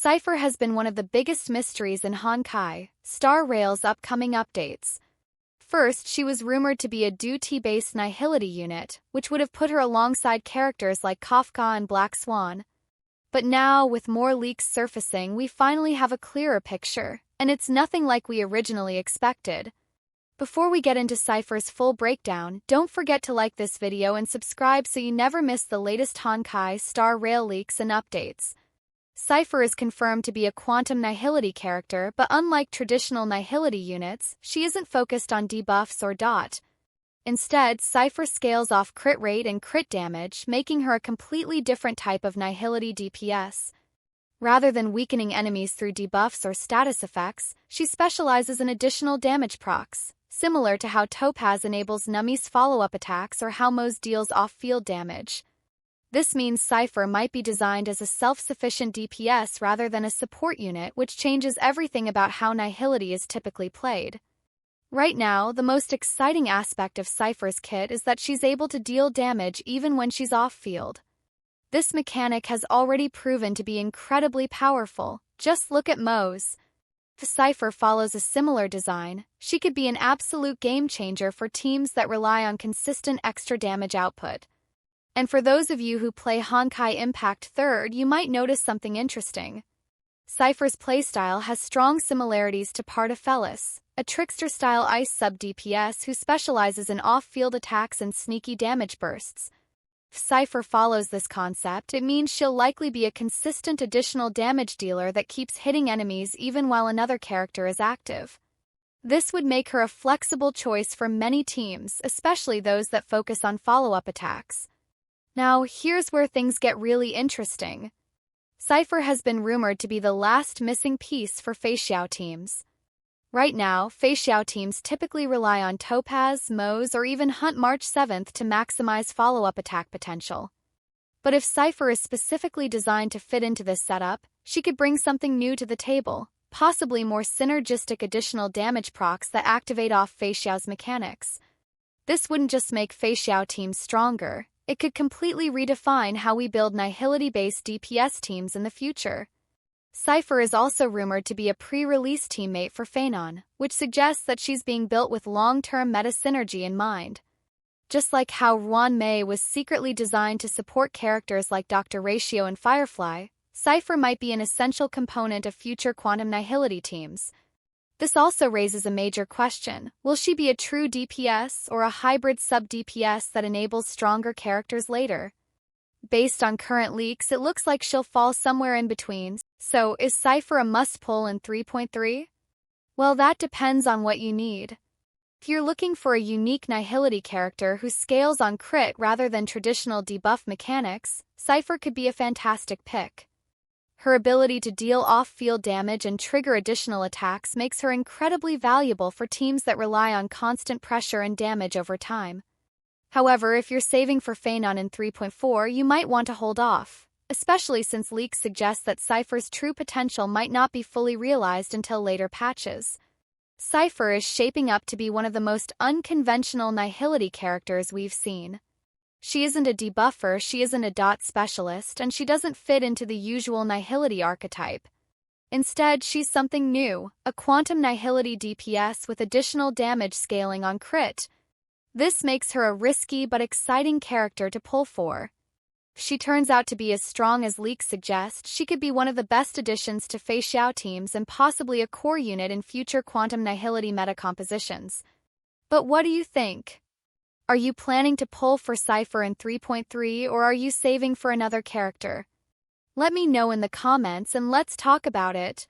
Cipher has been one of the biggest mysteries in Honkai, Star Rail's upcoming updates. First, she was rumored to be a duty-based Nihility unit, which would have put her alongside characters like Kafka and Black Swan. But now, with more leaks surfacing, we finally have a clearer picture, and it's nothing like we originally expected. Before we get into Cipher's full breakdown, don't forget to like this video and subscribe so you never miss the latest Honkai Star Rail leaks and updates. Cipher is confirmed to be a quantum Nihility character, but unlike traditional Nihility units, she isn't focused on debuffs or dot. Instead, Cipher scales off crit rate and crit damage, making her a completely different type of Nihility DPS. Rather than weakening enemies through debuffs or status effects, she specializes in additional damage procs, similar to how Topaz enables Nummy's follow-up attacks or how Mo's deals off-field damage. This means Cipher might be designed as a self-sufficient DPS rather than a support unit, which changes everything about how Nihility is typically played. Right now, the most exciting aspect of Cipher's kit is that she's able to deal damage even when she's off-field. This mechanic has already proven to be incredibly powerful. Just look at Mo's. If Cipher follows a similar design, she could be an absolute game-changer for teams that rely on consistent extra damage output. And for those of you who play Honkai Impact 3rd, you might notice something interesting. Cipher's playstyle has strong similarities to Partiphelus, a trickster-style ice sub-DPS who specializes in off-field attacks and sneaky damage bursts. If Cipher follows this concept, it means she'll likely be a consistent additional damage dealer that keeps hitting enemies even while another character is active. This would make her a flexible choice for many teams, especially those that focus on follow-up attacks. Now, here's where things get really interesting. Cipher has been rumored to be the last missing piece for feixiao teams. Right now, feixiao teams typically rely on Topaz, Mo's, or even Hunt March 7th to maximize follow-up attack potential. But if Cipher is specifically designed to fit into this setup, she could bring something new to the table, possibly more synergistic additional damage procs that activate off feixiao's mechanics. This wouldn't just make feixiao teams stronger, it could completely redefine how we build Nihility-based DPS teams in the future. Cipher is also rumored to be a pre-release teammate for Feixiao, which suggests that she's being built with long-term meta synergy in mind. Just like how Ruan Mei was secretly designed to support characters like Dr. Ratio and Firefly, Cipher might be an essential component of future quantum Nihility teams. This also raises a major question. Will she be a true DPS or a hybrid sub-DPS that enables stronger characters later? Based on current leaks, it looks like she'll fall somewhere in between. So, is Cipher a must-pull in 3.3? Well, that depends on what you need. If you're looking for a unique Nihility character who scales on crit rather than traditional debuff mechanics, Cipher could be a fantastic pick. Her ability to deal off-field damage and trigger additional attacks makes her incredibly valuable for teams that rely on constant pressure and damage over time. However, if you're saving for Feixiao in 3.4, you might want to hold off, especially since leaks suggest that Cipher's true potential might not be fully realized until later patches. Cipher is shaping up to be one of the most unconventional Nihility characters we've seen. She isn't a debuffer, she isn't a dot specialist, and she doesn't fit into the usual Nihility archetype. Instead, she's something new, a quantum Nihility DPS with additional damage scaling on crit. This makes her a risky but exciting character to pull for. If she turns out to be as strong as leaks suggest, she could be one of the best additions to feixiao teams and possibly a core unit in future quantum Nihility meta compositions. But what do you think? Are you planning to pull for Cipher in 3.3 or are you saving for another character? Let me know in the comments and let's talk about it.